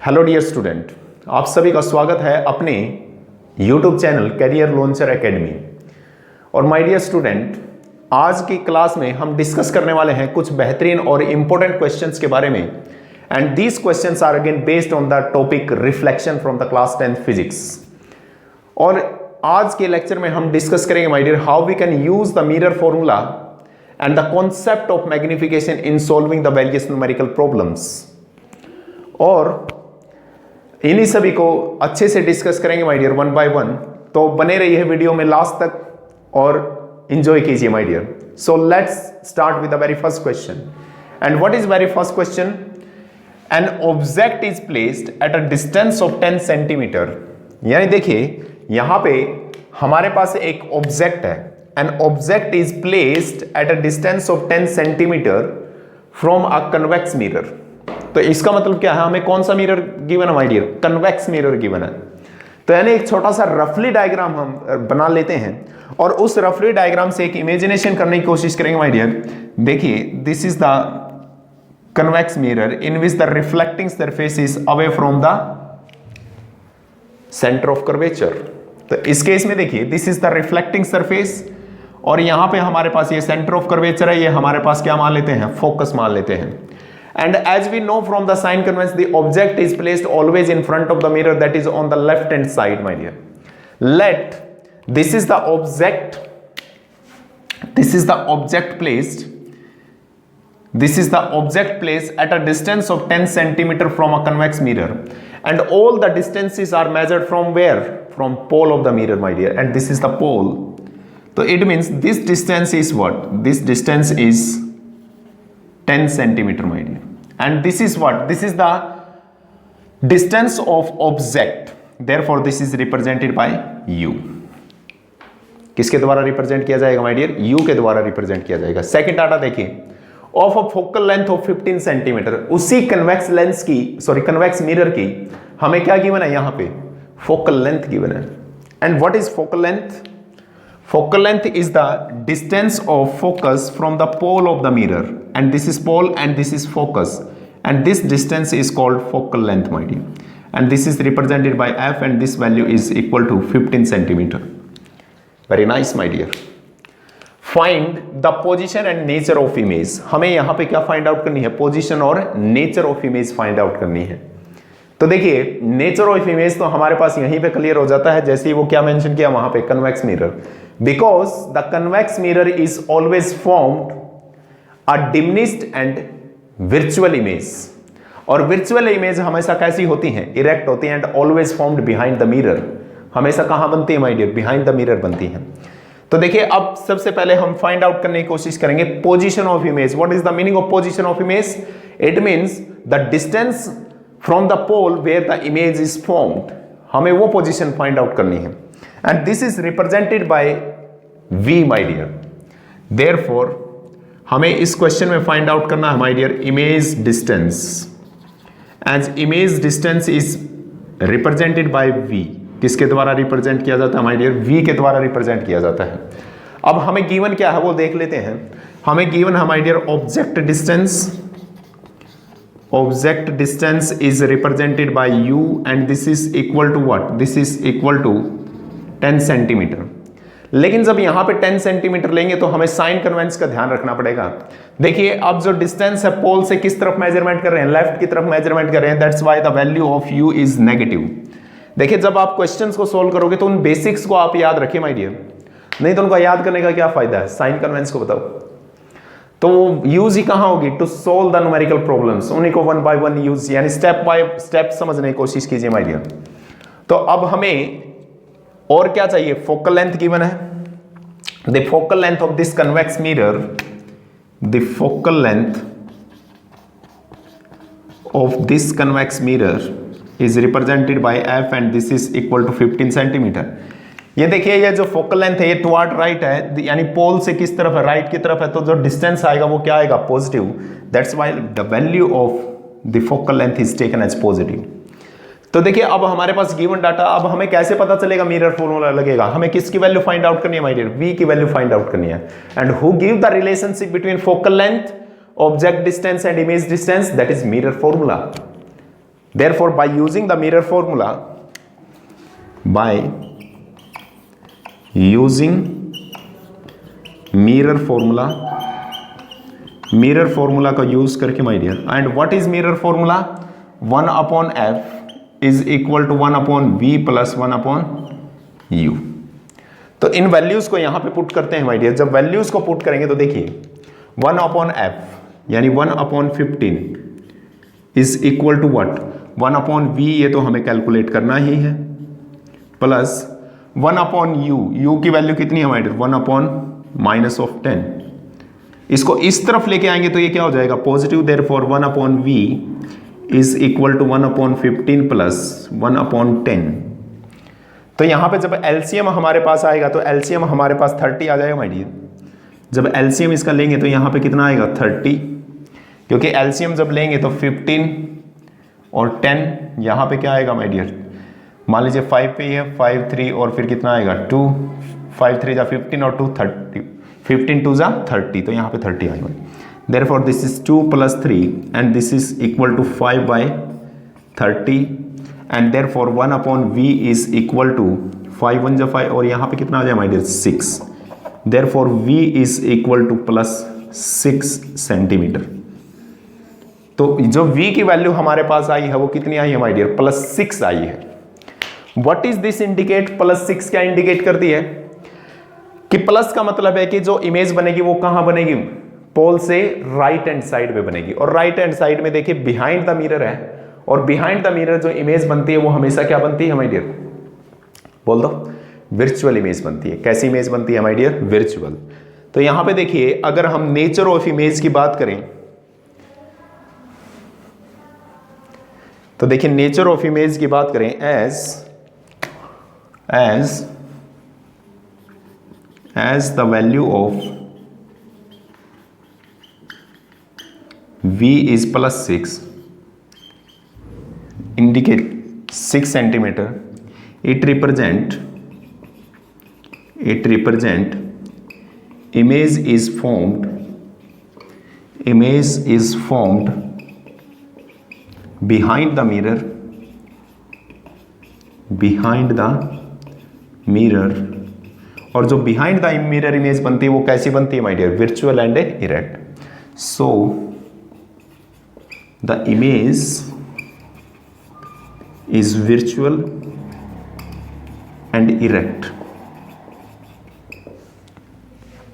Hello dear student, आप सभी का स्वागत है अपने YouTube channel career launcher academy. और माय डियर स्टूडेंट, आज की क्लास में हम डिस्कस करने वाले हैं कुछ बेहतरीन और इंपॉर्टेंट क्वेश्चंस के बारे में। And these questions are again based on the topic reflection from the class 10th physics. और आज के लेक्चर में हम डिस्कस करेंगे my dear how we can use the mirror formula and the concept of magnification in solving the various numerical problems. और इन्हीं सभी को अच्छे से डिस्कस करेंगे my dear one by one. तो बने रहिए वीडियो में लास्ट तक और एंजॉय कीजिए my dear. So let's start with the very first question. And what is very first question? An object is placed at a distance of 10 centimetre. यानी देखिए यहां पे हमारे पास एक ऑब्जेक्ट है। An object is placed at a distance of 10 centimetre from a convex mirror. तो इसका मतलब क्या है? हमें कौन सा मिरर गिवन है my dear? Convex mirror given है। तो यानी एक छोटा सा रफली डायग्राम हम बना लेते हैं और उस रफली डायग्राम से एक इमेजिनेशन करने की कोशिश करेंगे माय डियर। देखिए this is the convex mirror in which the reflecting surface is away from the centre of curvature. तो इस केस में देखिए this is the reflecting surface और यहां पे हमारे पास ये सेंटर ऑफ कर्वेचर है। ये हमारे पास क्या मान लेते हैं? फोकस मान लेते हैं। And as we know from the sign convention, the object is placed always in front of the mirror, that is on the left hand side, my dear. This is the object. This is the object placed. This is the object placed at a distance of 10 centimeter from a convex mirror, and all the distances are measured from where? From pole of the mirror, my dear. And this is the pole. So it means this distance is what? This distance is 10 centimeter, my dear. And this is what? This is the distance of object. Therefore this is represented by u. किसके द्वारा represent किया जाएगा my dear? u के द्वारा represent किया जाएगा। Second data देखिए, of a focal length of 15 centimetre. उसी कन्वेक्स लेंस की कन्वेक्स मिरर की हमें क्या गिवन है? यहां पे फोकल लेंथ गिवन है। And what is focal length? Focal length is the distance of focus from the pole of the mirror, and this is pole and this is focus, and this distance is called focal length, my dear. And this is represented by f, and this value is equal to 15 centimeter. Very nice, my dear. Find the position and nature of image. हमें यहाँ पे क्या find out करनी है? Position और nature of image find out करनी है। तो देखिए नेचर ऑफ इमेज तो हमारे पास यहीं पे क्लियर हो जाता है, जैसे ही वो क्या मेंशन किया वहां पे, convex mirror. Because the convex mirror is always formed a diminished and virtual image. और विर्चुअल इमेज हमेशा कैसी होती हैं? इरेक्ट होती हैं and always formed behind the mirror. हमेशा कहां बनती है my dear? Behind the mirror बनती हैं। तो देखिए अब सबसे पहले हम फाइंड आउट करने की कोशिश करेंगे position of image. What is the meaning of position of image? It means the distance from the pole where the image is formed. हमें वो पोजीशन फाइंड आउट करनी है and this is represented by v, my dear. Therefore हमें इस question में find out करना है my dear image distance, as image distance is represented by v. किसके द्वारा रिप्रेजेंट किया जाता है my dear? v के द्वारा रिप्रेजेंट किया जाता है। अब हमें गिवन क्या है वो देख लेते हैं। हमें गिवन है my dear object distance. Object distance is represented by u, and this is equal to what? This is equal to 10 centimetre. लेकिन जब यहां पे 10 सेंटीमीटर लेंगे तो हमें साइन कन्वेंस का ध्यान रखना पड़ेगा। देखिए अब जो डिस्टेंस है पोल से किस तरफ मेजरमेंट कर रहे हैं? लेफ्ट की तरफ मेजरमेंट कर रहे हैं। That's why the value of u is negative. देखिए जब आप क्वेश्चंस को सोल्व करोगे तो उन बेसिक्स को आप याद रखिए माय डियर, नहीं तो उनको याद करने का क्या फायदा है? साइन कन्वेंस को बताओ तो यूज ही कहां होगी? To solve the numerical problems. उन्हीं को वन बाय वन यूज, यानी स्टेप बाय स्टेप समझने की कोशिश कीजिए माय डियर। तो अब हमें और क्या चाहिए? फोकल लेंथ गिवन है। The focal length of this convex mirror, the focal length of this convex mirror is represented by f, and this is equal to 15 centimetre. ये देखिए ये जो फोकल लेंथ है ये टुवर्ड राइट है, यानी pole से किस तरफ है? राइट की तरफ है। तो जो डिस्टेंस आएगा वो क्या आएगा? Positive. That's why the value of the focal length is taken as positive. तो देखिए अब हमारे पास गिवन डाटा, अब हमें कैसे पता चलेगा मिरर फॉर्मूला लगेगा? हमें किसकी वैल्यू फाइंड आउट करनी है माय डियर? v की वैल्यू फाइंड आउट करनी है। And who give the relationship between focal length, object distance and image distance? That is mirror formula. Therefore, by using the mirror formula, by using mirror formula का use करके my dear, and what is mirror formula? 1/f is equal to 1/v plus 1/u। तो इन values को यहां पे put करते हैं my dear. जब values को पुट करेंगे तो देखिए 1/f यानी 1/15 is equal to what? 1/v, ये तो हमें कैलकुलेट करना ही है, प्लस 1/u, u की वैल्यू कितनी है माय डियर? 1/-10। इसको इस तरफ लेके आएंगे तो ये क्या हो जाएगा? Positive. Therefore 1/v is equal to 1/15 plus 1/10। तो यहां पे जब एलसीएम हमारे पास आएगा तो एलसीएम हमारे पास 30 आ जाएगा माय डियर। जब एलसीएम इसका लेंगे तो यहां पे कितना आएगा? 30, क्योंकि एलसीएम जब लेंगे तो 15 और 10, यहां पे क्या आएगा माय डियर? मान लीजिए 5 पे है, 5 3 और फिर कितना आएगा? 2, 5 3 जा 15 और 2 30, 15 2 जा 30, तो यहाँ पे 30 आएगा। Therefore this is 2 plus 3 and this is equal to 5/30 and therefore 1/v is equal to 5 1 जा 5 और यहाँ पे कितना आ जाए my dear? 6। Therefore v is equal to plus 6 centimetre. तो जो v की वैल्यू हमारे पास आई है वो कितनी आई है माय डियर? +6 आई है। What is this indicate? +6 क्या इंडिकेट करती है? कि प्लस का मतलब है कि जो इमेज बनेगी वो कहां बनेगी? पोल से राइट हैंड साइड में बनेगी, और राइट हैंड साइड में देखिए बिहाइंड द मिरर है, और बिहाइंड द मिरर जो इमेज बनती है वो हमेशा क्या बनती है माय डियर? बोल दो। वर्चुअल इमेज बनती है। कैसी इमेज बनती है माय डियर? वर्चुअल। तो यहां पे देखिए अगर हम नेचर ऑफ इमेज की बात करें तो देखिए नेचर ऑफ इमेज की बात करें, as the value of v is +6 indicate 6 centimeter, it represent image is formed behind the mirror, और जो बिहाइंड द मिरर इमेज बनती है वो कैसी बनती है my dear? Virtual and erect. So the image is virtual and erect.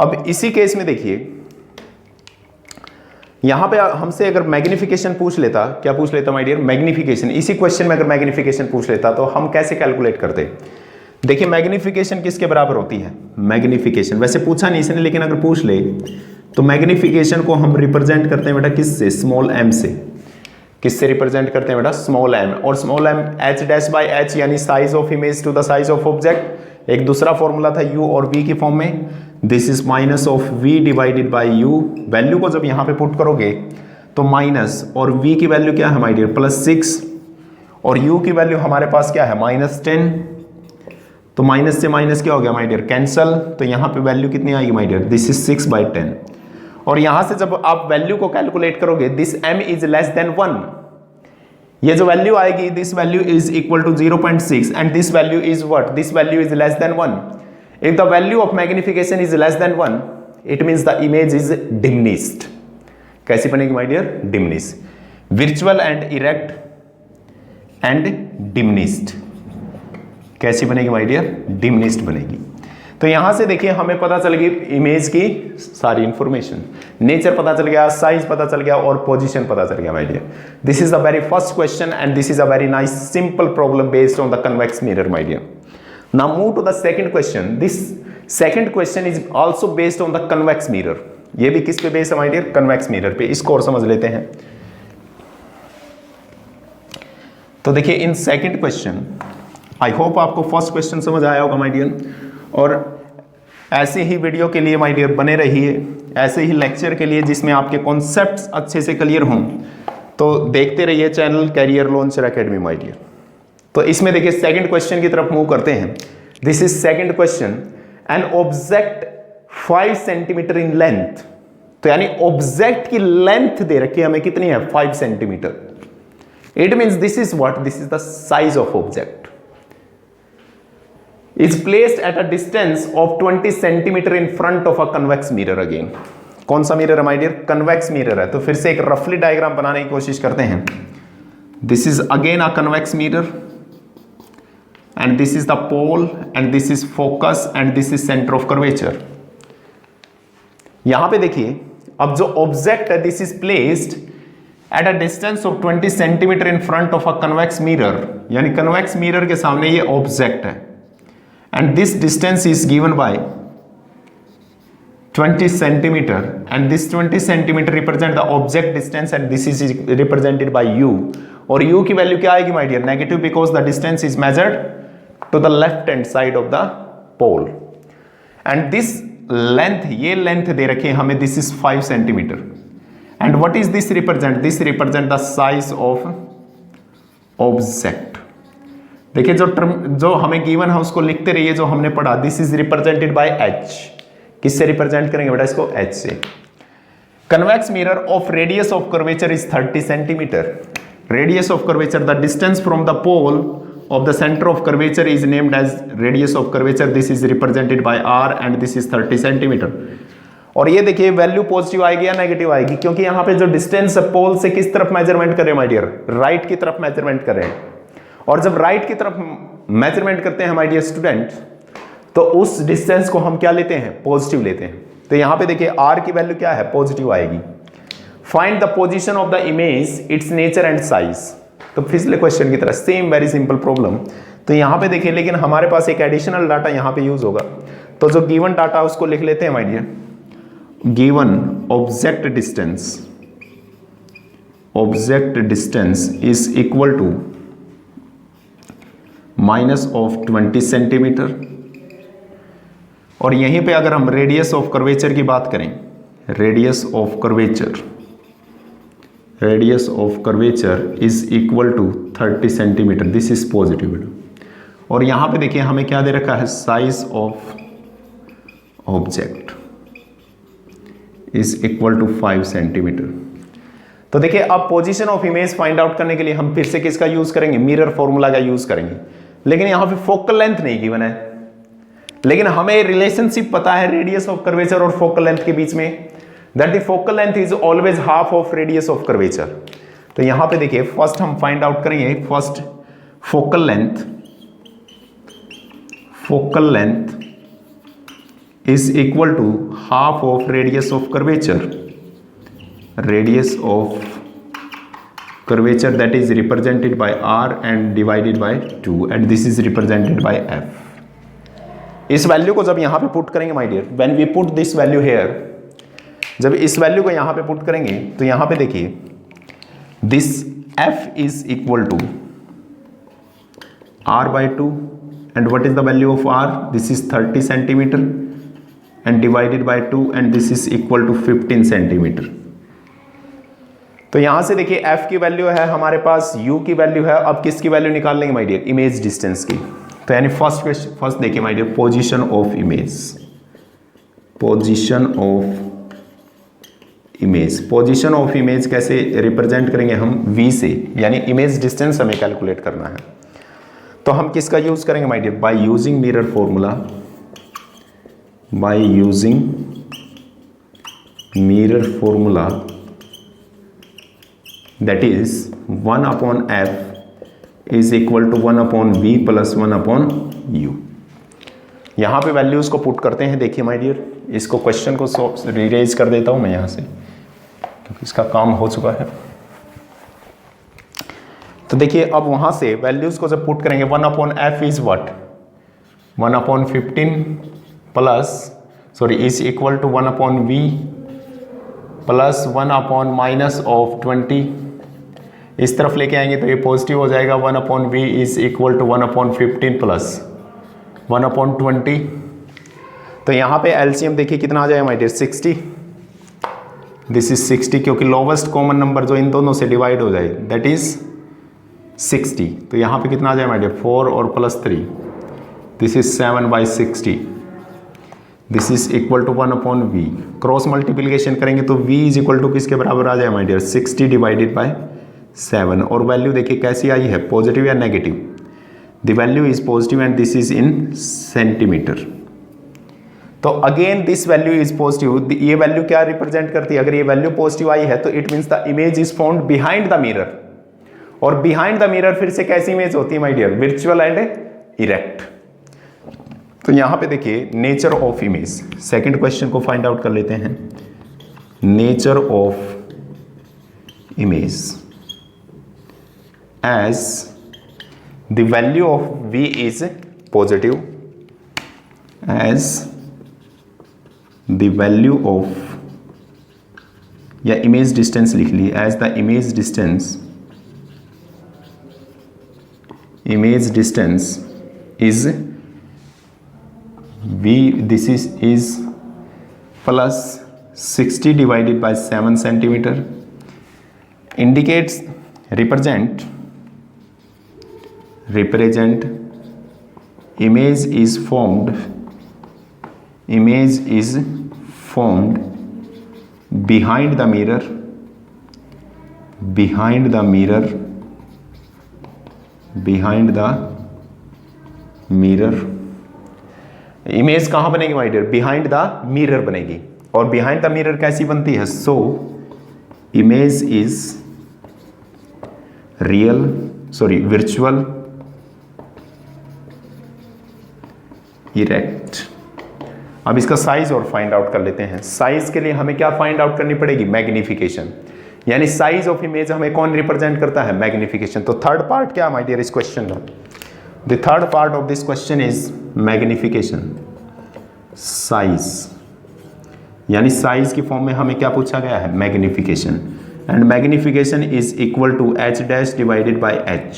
अब इसी केस में देखिए यहां पे हमसे अगर मैग्निफिकेशन पूछ लेता, क्या पूछ लेता माय डियर? मैग्निफिकेशन। इसी क्वेश्चन में अगर मैग्निफिकेशन पूछ लेता तो हम कैसे कैलकुलेट करते? देखिए मैग्निफिकेशन किसके बराबर होती है? मैग्निफिकेशन वैसे पूछा नहीं इसने, लेकिन अगर पूछ ले तो मैग्निफिकेशन को हम रिप्रेजेंट करते हैं बेटा किससे? स्मॉल m से। किससे रिप्रेजेंट करते हैं बेटा? Small m। और स्मॉल m h'/h यानी size of image to the size of object. एक दूसरा फॉर्मूला था u और v की फॉर्म में, this is minus of v divided by u। Value को जब यहां पे पुट करोगे तो माइनस, और v की वैल्यू क्या है माय डियर? +6, और u की वैल्यू हमारे पास क्या है? -10। तो माइनस से माइनस क्या हो गया माय डियर? कैंसल। तो यहां पे वैल्यू कितनी आएगी माय डियर? This is 6/10। और यहां से जब आप वैल्यू को कैलकुलेट करोगे, this m is less than 1, ये जो वैल्यू आएगी this value is equal to 0.6 and this value is what? This value is less than 1। If the value of magnification is less than 1 it means the image is diminished. कैसी बनेगी my dear? Diminished. Virtual and erect and diminished. कैसी बनेगी my dear? Diminished बनेगी। तो यहां से देखिए हमें पता चल गई इमेज की सारी इंफॉर्मेशन, नेचर पता चल गया, साइज पता चल गया और पोजीशन पता चल गया my dear. This is the very first question and this is a very nice simple problem based on the convex mirror my dear. Now move to the second question. This second question is also based on the convex mirror. ये भी किस पे based है my dear? Convex mirror पे। इसको और समझ लेते हैं। तो देखिए in second question, I hope आपको फर्स्ट क्वेश्चन समझ आया होगा माय डियर, और ऐसे ही वीडियो के लिए माय डियर बने रहिए, ऐसे ही लेक्चर के लिए जिसमें आपके कॉन्सेप्ट्स अच्छे से क्लियर हों, तो देखते रहिए channel Career Launcher Academy my dear. तो इसमें देखिए सेकंड क्वेश्चन की तरफ मूव करते हैं। This is second question, an object 5 centimetre in length. तो यानी ऑब्जेक्ट की लेंथ दे रखी है हमें कितनी है? 5 centimetre. It means this is what? This is the size of object. Is placed at a distance of 20 centimeter in front of a convex mirror again. कौन सा मिरर है माय डियर? कन्वेक्स मिरर है। तो फिर से एक रफली diagram बनाने की कोशिश करते हैं। This is again a convex mirror and this is the pole and this is focus and this is centre of curvature. यहां पे देखिए, अब जो ऑब्जेक्ट है this is placed at a distance of 20 centimetre in front of a convex mirror, यानी convex mirror के सामने ये ऑब्जेक्ट है and this distance is given by 20 centimeter and this 20 centimeter represent the object distance and this is represented by u, और u की value क्या आएगी my dear? Negative, because the distance is measured to the left hand side of the pole and this length, ये length दे रखे हमें, this is 5 centimetre and what is this represent? This represent the size of object. देखिए जो term जो हमें given है उसको लिखते रहिए, जो हमने पढ़ा, this is represented by h। किससे रिप्रेजेंट करेंगे बेटा इसको? h से। Convex mirror of radius of curvature is 30 centimetre. Radius of curvature, the distance from the pole of the centre of curvature is named as radius of curvature. This is represented by r and this is 30 centimetre. और ये देखिए value positive आएगी या negative आएगी, क्योंकि यहाँ पे जो डिस्टेंस है पोल से किस तरफ मेजरमेंट कर रहे हैं माय डियर? राइट की तरफ मेजरमेंट कर रहे हैं। और जब राइट की तरफ मेजरमेंट करते हैं माय डियर स्टूडेंट, तो उस डिस्टेंस को हम क्या लेते हैं? पॉजिटिव लेते हैं। तो यहां पे देखिए r की वैल्यू क्या है? पॉजिटिव आएगी। Find the position of the image, it's nature and size. तो पिछले क्वेश्चन की तरह सेम वेरी सिंपल प्रॉब्लम। तो यहां पे देखिए, लेकिन हमारे पास एक एडिशनल डाटा यहां पे यूज होगा। तो जो गिवन डाटा उसको लिख लेते हैं my dear. Given object distance is equal to minus of 20 centimetre, और यहीं पे अगर हम रेडियस ऑफ कर्वेचर की बात करें, radius of curvature is equal to 30 centimetre. This is positive. और यहां पे देखिए हमें क्या दे रखा है? Size of object is equal to 5 centimetre. तो देखिए अब position of image find out करने के लिए हम फिर से किसका यूज करेंगे? मिरर फॉर्मूला का यूज करेंगे। लेकिन यहां पे फोकल लेंथ नहीं गिवन है, लेकिन हमें रिलेशनशिप पता है रेडियस ऑफ कर्वेचर और फोकल लेंथ के बीच में, that the focal length is always half of radius of curvature. तो यहां पे देखिए फर्स्ट हम फाइंड आउट करेंगे, first focal length is equal to half of radius of curvature that is represented by r and divided by 2 and this is represented by f। इस value को जब यहां पे पुट करेंगे my dear, when we put this value here, जब इस value को यहां पे पुट करेंगे तो यहां पे देखिए this f is equal to r by 2 and what is the value of r? This is 30 centimetre and divided by 2 and this is equal to 15 centimetre. तो यहां से देखिए f की वैल्यू है हमारे पास, u की वैल्यू है। अब किसकी वैल्यू निकाल लेंगे माय डियर? इमेज डिस्टेंस की। तो यानी फर्स्ट देखिए my dear, position of image कैसे रिप्रेजेंट करेंगे हम? v से, यानी इमेज डिस्टेंस हमें कैलकुलेट करना है। तो हम किसका यूज करेंगे my dear? By using mirror formula, that is 1/f is equal to 1/v plus 1/u। यहां पे वैल्यूज को पुट करते हैं। देखिए माय डियर, इसको क्वेश्चन को रिरेज कर देता हूं मैं यहां से, क्योंकि इसका काम हो चुका है। तो देखिए अब वहां से वैल्यूज को जब पुट करेंगे, 1/f is what? 1/15 plus is equal to 1/v plus 1/- of 20। इस तरफ लेके आएंगे तो ये पॉजिटिव हो जाएगा। 1/v is equal to 1/15 plus 1/20। तो यहाँ पे एलसीएम देखिए कितना आ जाएगा माय डियर? 60। दिस इज 60, क्योंकि लोवेस्ट कॉमन नंबर जो इन दोनों से डिवाइड हो जाए दैट इज 60। तो यहाँ पे कितना आ जाए माय डियर? 4 और plus 3, this is 7/60। This is equal to 1/v। Cross multiplication करेंगे तो v इज इक्वल टू किसके बराबर आ जाए माय डियर? 60 डिवाइडेड बाय 7 और वैल्यू देखिए कैसी आई है, पॉजिटिव या negative. The value is positive and this is in centimetre. तो again this value is positive. ये वैल्यू क्या रिप्रेजेंट करती है? अगर ये वैल्यू पॉजिटिव आई है तो it means the image is found behind the mirror. और बिहाइंड द मिरर फिर से कैसी इमेज होती है my dear? Virtual and erect. तो यहां पे देखिए nature of image, second question को फाइंड आउट कर लेते हैं। Nature of image as the value of v is positive, as the value of, या इमेज डिस्टेंस लिख ली, as the image distance is v, this is plus 60 divided by 7 centimeter, indicates represent image is formed behind the mirror image कहां बनेगी my dear? Behind the mirror बनेगी। और behind the mirror कैसी बनती है? So image is virtual erect. अब इसका size और फाइंड आउट कर लेते हैं। साइज के लिए हमें क्या फाइंड आउट करनी पड़ेगी? मैग्निफिकेशन। यानी साइज ऑफ इमेज हमें कौन रिप्रेजेंट करता है? मैग्निफिकेशन। तो थर्ड पार्ट क्या माय डियर इस क्वेश्चन का? The third part of this question is magnification. Size, यानी साइज की फॉर्म में हमें क्या पूछा गया है? Magnification. And magnification is equal to h dash divided by h,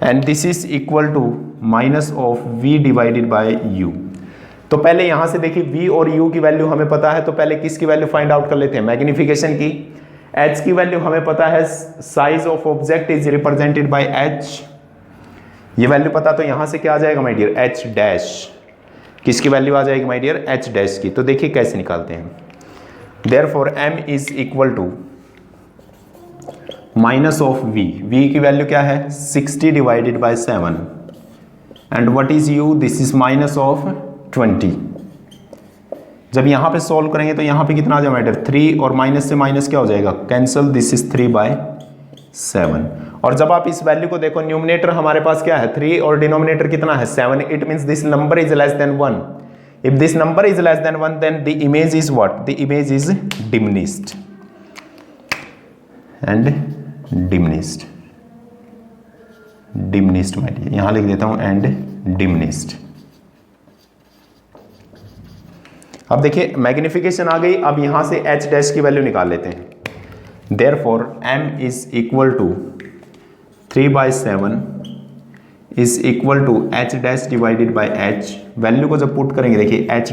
and this is equal to minus of v divided by u। तो पहले यहां से देखिए v और u की वैल्यू हमें पता है, तो पहले किसकी वैल्यू फाइंड आउट कर लेते हैं? मैग्निफिकेशन की। h की वैल्यू हमें पता है, size of object is represented by h, ये वैल्यू पता, तो यहां से क्या आ जाएगा माय डियर? h dash. किसकी वैल्यू आ जाएगी माय डियर? h डैश की। तो देखिए कैसे निकालते हैं। Therefore m is equal to minus of v की वैल्यू क्या है? 60 divided by 7, and what is u? This is minus of 20। जब यहां पे सॉल्व करेंगे तो यहां पे कितना आ जाएगा माय डियर? 3, और माइनस से माइनस क्या हो जाएगा? कैंसल। This is 3 by 7। और जब आप इस वैल्यू को देखो, न्यूमरेटर हमारे पास क्या है? 3, और डिनोमिनेटर कितना है? 7। It means this number is less than 1। If this number is less than 1 then the image is what? The image is diminished and diminished my dear, यहां लिख देता हूं एंड डिमिनिश्ड। अब देखिए मैग्निफिकेशन आ गई। अब यहां से h डैश की वैल्यू निकाल लेते हैं। Therefore m is equal to 3 by 7 is equal to h dash divided by h। Value को जब पुट करेंगे देखिए h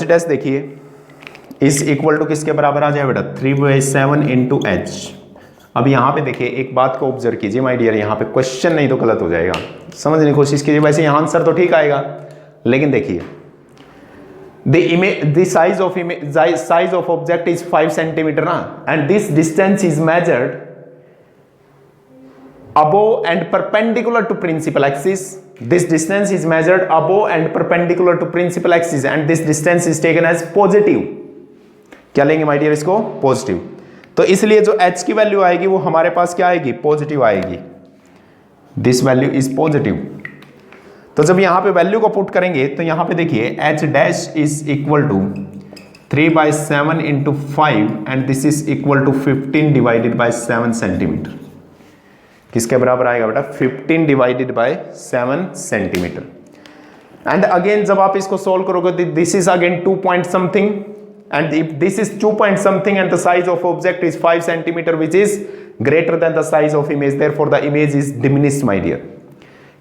डैश देखिए इज इक्वल टू किसके बराबर आ जाए बेटा? 3 बाय 7 इंटू h। अब यहाँ पे देखिए एक बात को ऑब्जर्व कीजिए माय डियर, यहाँ पे क्वेश्चन नहीं तो गलत हो जाएगा, समझने की कोशिश कीजिए। वैसे यहाँ आंसर तो ठीक आएगा, लेकिन देखिए the size of object is 5 centimeter ना, and this distance is measured above and perpendicular to principal axis. This distance is measured above and perpendicular to principal axis, and this distance is taken as positive. क्या लेंगे my dear इसको? Positive. तो इसलिए जो h की value आएगी वो हमारे पास क्या आएगी? पॉजिटिव आएगी। This value is positive. तो जब यहां पे वैल्यू को पुट करेंगे तो यहां पे देखिए h dash is equal to 3 by 7 into 5, and this is equal to 15 divided by 7 centimetre. किसके बराबर आएगा बेटा? 15 divided by 7 centimetre. And again जब आप इसको सोल्व करोगे this is again 2 point something, and if this is 2 point something and the size of object is 5 centimetre which is greater than the size of image, therefore the image is diminished my dear.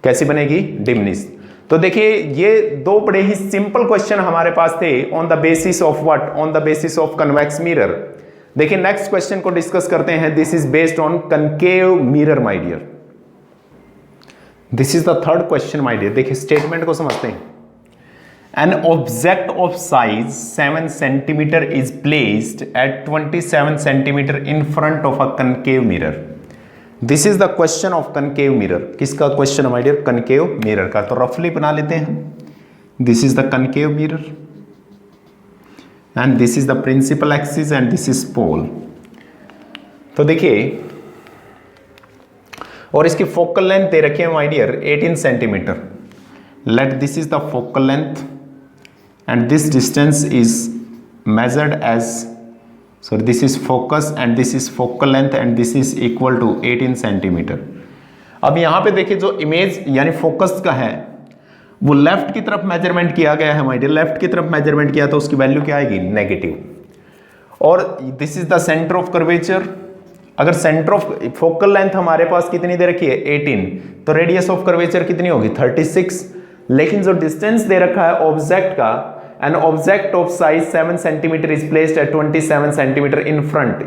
कैसी बनेगी? Diminished. तो देखिए ये दो बड़े ही simple question हमारे पास थे on the basis of what? On the basis of convex mirror. देखिए नेक्स्ट क्वेश्चन को डिस्कस करते हैं। This is based on concave mirror my dear. This is the third question my dear. देखिए statement को समझते हैं। An object of size 7 centimeter is placed at 27 centimeter in front of a concave mirror. This is the question of concave mirror. किसका question है my dear? concave mirror का. तो रफली बना लेते हैं. This is the concave mirror and this is the principal axis and this is pole. तो देखिए, और इसकी फोकल लेंथ दे रखी है my dear 18 centimetre. Let this is the focal length and this distance is measured as, sorry, this is focus and this is focal length and this is equal to 18 centimetre. अब यहां पे देखिए जो image यानी focus का है वो left की तरफ मेजरमेंट किया गया है माय डियर. लेफ्ट की तरफ मेजरमेंट किया तो उसकी वैल्यू क्या आएगी? नेगेटिव. और this is the centre of curvature. अगर सेंटर ऑफ फोकल लेंथ हमारे पास कितनी दे रखी है? 18. तो रेडियस ऑफ कर्वेचर कितनी होगी? 36. लेकिन जो डिस्टेंस दे रखा है ऑब्जेक्ट का, an object of size 7 centimetre is placed at 27 centimetre in front,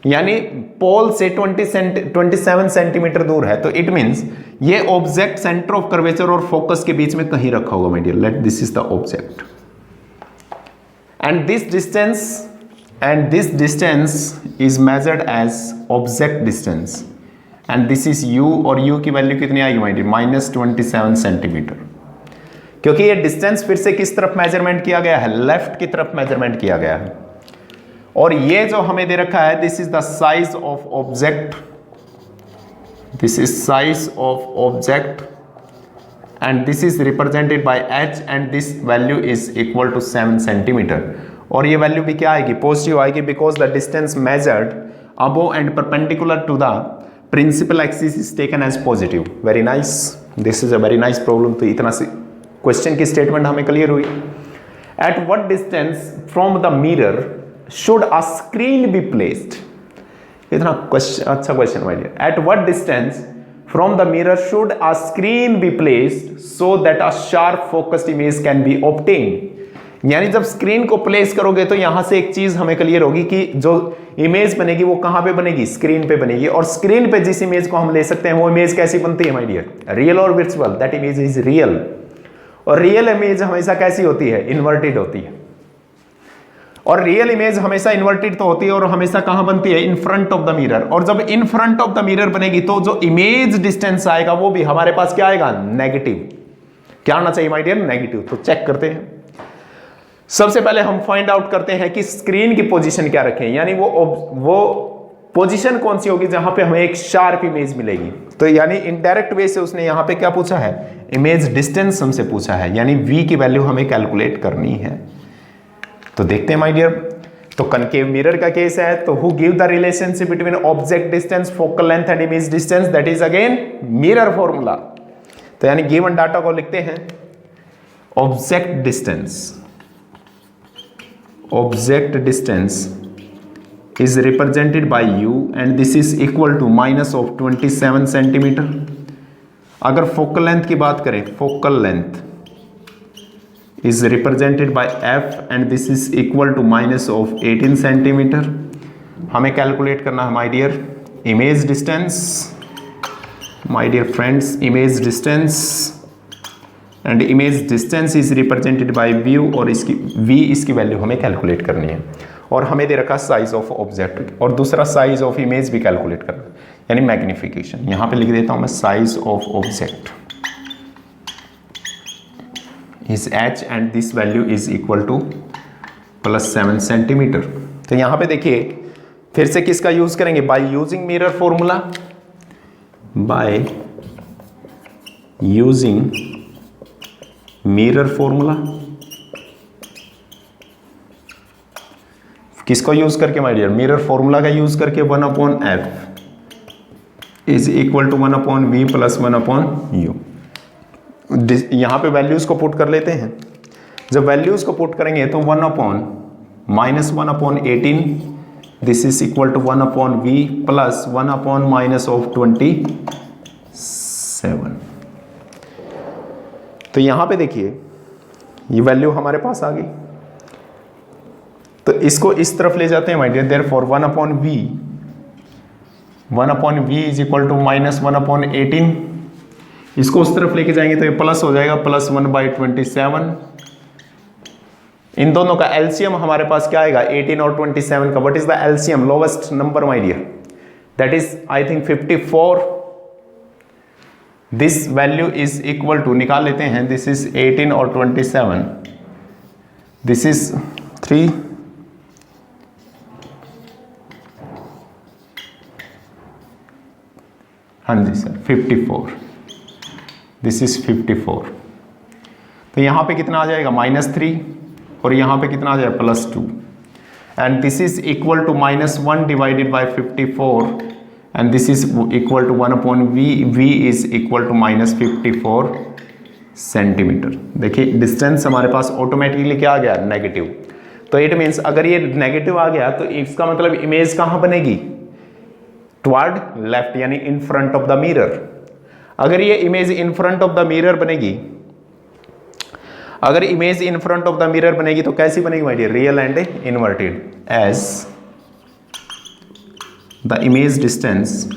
यानी पोल से 27 सेंटीमीटर दूर है. तो इट मींस ये ऑब्जेक्ट सेंटर ऑफ कर्वेचर और फोकस के बीच में कहीं रखा होगा my dear. Let this is the object and this distance is measured as object distance and this is u, और u की वैल्यू कितनी आएगी माय डियर? -27 सेंटीमीटर. क्योंकि ये डिस्टेंस फिर से किस तरफ मेजरमेंट किया गया है? लेफ्ट की तरफ मेजरमेंट किया गया है. और ये जो हमें दे रखा है this is the size of object, this is size of object and this is represented by h and this value is equal to 7 centimetre. और ये वैल्यू भी क्या आएगी? पॉजिटिव आएगी, because the distance measured above and perpendicular to the principal axis is taken as positive. Very nice, this is a very nice problem. तो इतना से question की स्टेटमेंट हमें क्लियर हुई. Eight what distance from the mirror should a screen be placed? इतना अच्छा क्वेश्चन my dear. At what distance from the mirror should a screen be placed so that a sharp focused image can be obtained? यानी जब screen को place करोगे तो यहां से एक चीज हमें क्लियर होगी कि जो इमेज बनेगी वो कहां पे बनेगी? स्क्रीन पे बनेगी. और स्क्रीन पे जिस इमेज को हम ले सकते हैं वो इमेज कैसी बनती है माय डियर? रियल और virtual? That image is real. और रियल इमेज हमेशा कैसी होती है? इन्वर्टेड होती है. और रियल इमेज हमेशा इन्वर्टेड तो होती है और हमेशा कहां बनती है? इन फ्रंट ऑफ द मिरर. और जब इन फ्रंट ऑफ द मिरर बनेगी तो जो इमेज डिस्टेंस आएगा वो भी हमारे पास क्या आएगा? नेगेटिव. क्या आना चाहिए माय डियर? नेगेटिव. तो चेक करते हैं. सबसे पहले हम फाइंड आउट करते हैं कि स्क्रीन की पोजीशन क्या रखें, यानी वो पोजीशन कौन सी होगी जहां पे हमें एक शार्प इमेज मिलेगी. तो यानी इनडायरेक्ट वे से उसने यहां पे क्या पूछा है? इमेज डिस्टेंस हमसे पूछा है, यानी v की वैल्यू हमें कैलकुलेट करनी है. तो देखते हैं माय डियर. तो कनकेव मिरर का केस है. तो who give the relationship between object distance, focal length and image distance? That is again mirror formula. तो यानी गिवन डाटा को लिखते हैं. Object distance is represented by u and this is equal to minus of 27 centimetre. अगर focal length की बात करें, focal length is represented by f and this is equal to minus of 18 centimetre. हमें calculate करना है my dear image distance, my dear friends, image distance and image distance is represented by v और इसकी value हमें calculate करनी है. और हमें दे रखा साइज ऑफ ऑब्जेक्ट और दूसरा साइज ऑफ इमेज भी कैलकुलेट करना, यानी मैग्निफिकेशन. यहां पे लिख देता हूं मैं size of object is h and this value is equal to +7 centimetre. तो यहां पे देखिए फिर से किसका यूज करेंगे? By using mirror formula. By using mirror formula किसको यूज करके माय डियर? मिरर फॉर्मूला का यूज करके 1/f is equal to 1/v plus 1/u. यहां पे वैल्यूज को पुट कर लेते हैं. जब वैल्यूज को पुट करेंगे तो 1/-1/18 this is equal to 1/v plus 1/-27. तो यहां पे देखिए ये वैल्यू हमारे पास आ गई. तो इसको इस तरफ ले जाते हैं my dear. Therefore 1/v is equal to -1/18. इसको उस तरफ लेके जाएंगे तो ये प्लस हो जाएगा +1/27 इन दोनों का एलसीएम हमारे पास क्या आएगा 18 और 27 का. What is the LCM, lowest number my dear, that is I think 54. This value is equal to, निकाल लेते हैं, दिस इज 18 और 27, दिस इज 3, हाँ जी सर 54, दिस इज 54. तो यहाँ पे कितना आ जाएगा -3 और यहाँ पे कितना आ जाएगा +2 and this is equal to -1 divided by 54 and this is equal to 1/v. v is equal to -54 centimetre. देखिए डिस्टेंस हमारे पास ऑटोमेटिकली क्या आ गया, नेगेटिव. तो इट मीन्स अगर ये नेगेटिव आ गया तो इसका मतलब इमेज कहाँ बनेगी, टुवर्ड लेफ्ट, यानी in front of the mirror. अगर ये image in front of the mirror बनेगी, अगर image in front of the mirror बनेगी तो कैसी बनेगी my dear, real and inverted. As the image distance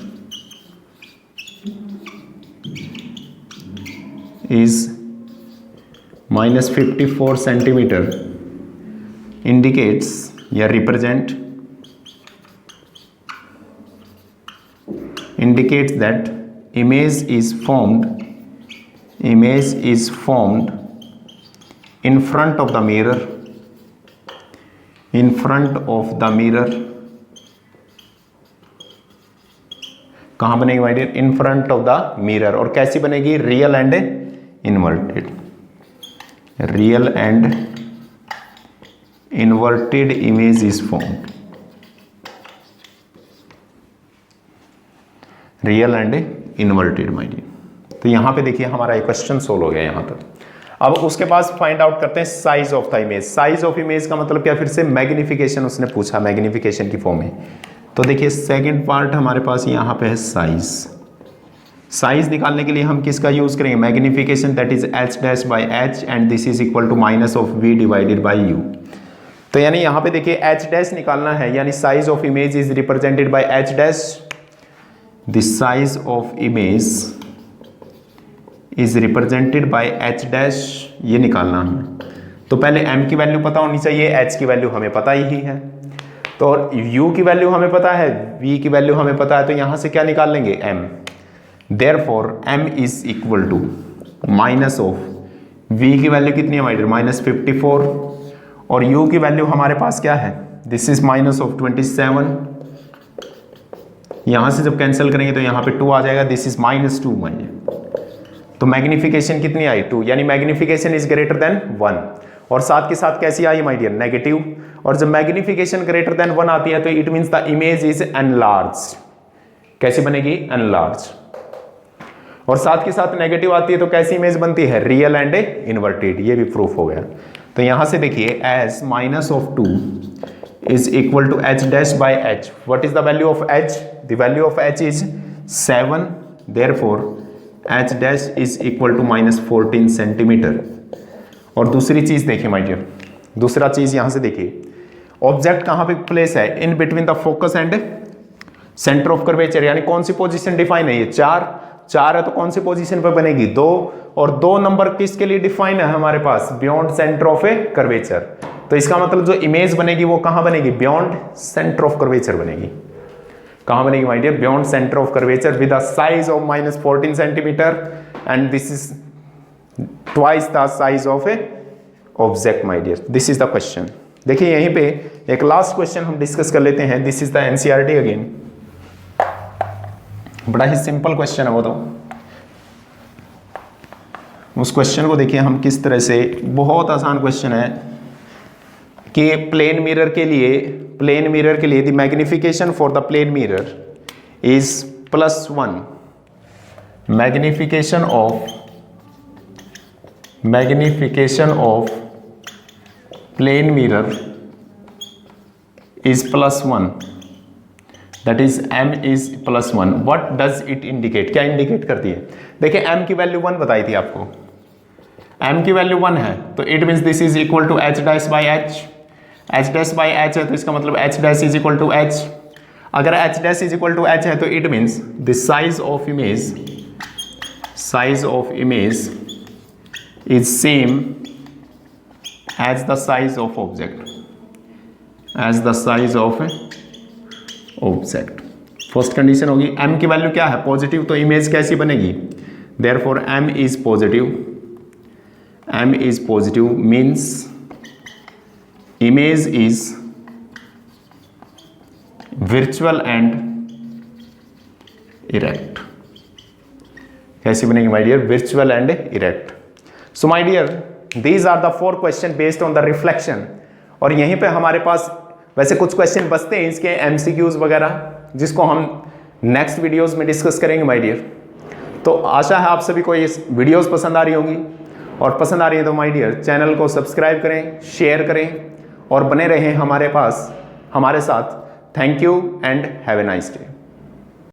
is -54 centimeter indicates या represent indicates that image is formed in front of the mirror, in front of the mirror. कहाँ बनेगी my dear, in front of the mirror. और कैसी बनेगी, real and inverted. Real and inverted image is formed. Real and inverted my dear. तो यहां पे देखिए हमारा एक क्वेश्चन सोल्व हो गया यहां तक. अब उसके बाद फाइंड आउट करते हैं size of the image. Size of image का मतलब क्या, फिर से मैग्निफिकेशन उसने पूछा, मैग्निफिकेशन की फॉर्म में. तो देखिए सेकंड पार्ट हमारे पास यहाँ पे है साइज. साइज निकालने के लिए हम किसका यूज करेंगे, magnification, that is h'/h and this is equal to -v divided by u. तो यानी यहाँ पे देखिए h' निकालना है, यानी size of image is represented by h'. The size of image is represented by h', ये निकालना है. तो पहले m की वैल्यू पता होनी चाहिए, h की वैल्यू हमें पता ही है, तो u की वैल्यू हमें पता है, v की वैल्यू हमें पता है, तो यहां से क्या निकाल लेंगे, m. Therefore m is equal to minus of v की वैल्यू कितनी है माय डियर, -54, और u की वैल्यू हमारे पास क्या है, दिस इज -27. यहां से जब कैंसिल करेंगे तो यहां पे 2 आ जाएगा, दिस इज -2 माय डियर. तो मैग्निफिकेशन कितनी आई, 2, यानी मैग्निफिकेशन इज ग्रेटर देन 1. और साथ के साथ कैसी आई माय डियर, नेगेटिव. और जब मैग्निफिकेशन ग्रेटर देन 1 आती है तो it means the image is enlarge. कैसी बनेगी, एनलार्ज. और साथ के साथ नेगेटिव आती है तो कैसी इमेज बनती है, रियल एंड इन्वर्टेड. ये भी प्रूफ हो गया. तो यहां से देखिए as -2 is equal to h'/h. What is the value of h, the value of h is 7. Therefore h' is equal to -14 centimetre. और दूसरी चीज देखिए माय डियर, दूसरा चीज यहां से देखिए, ऑब्जेक्ट कहां पे प्लेस है, in between the focus and centre of curvature. यानी कौन सी पोजीशन डिफाइन है, ये 4 है तो कौन सी पोजीशन पर बनेगी, 2. और 2 नंबर किसके लिए डिफाइन है हमारे पास, beyond centre of a curvature. तो इसका मतलब जो इमेज बनेगी वो कहां बनेगी, बियॉन्ड सेंटर ऑफ कर्वेचर बनेगी. कहां बनेगी my dear, beyond centre of curvature with a size of -14 centimetre and this is twice the size of a object my dear. This is the question. देखिए यहीं पे एक लास्ट क्वेश्चन हम discuss कर लेते हैं. This is the NCERT again. बड़ा ही simple question है वो. तो उस क्वेश्चन को देखिए हम किस तरह से, बहुत आसान क्वेश्चन है कि प्लेन मिरर के लिए the magnification for the plane mirror is +1. Magnification of plane mirror is +1, that is m is +1. What does it indicate, क्या इंडिकेट करती है, देखिए m की वैल्यू 1 बताई थी आपको, m की वैल्यू 1 है तो it means this is equal to h'/h. h'/h है तो इसका मतलब h' is equal to h. अगर h' is equal to h है तो it means the size of image is same as the size of object, as the size of object. First condition होगी m की value क्या है, positive, तो image कैसी बनेगी, therefore m is positive, m is positive means image is virtual and erect। कैसी बनेगी my dear, virtual and erect। So my dear these are the 4 question based on the reflection। और यहीं पे हमारे पास वैसे कुछ क्वेश्चन बचते हैं इसके MCQs वगैरह, जिसको हम नेक्स्ट वीडियोस में डिस्कस करेंगे माय डियर। तो आशा है आप सभी को ये वीडियोस पसंद आ रही होंगी, और पसंद आ रही है तो माय डियर चैनल को सब्सक्राइब करें, शेयर करें और बने रहें हमारे साथ। Thank you and have a nice day.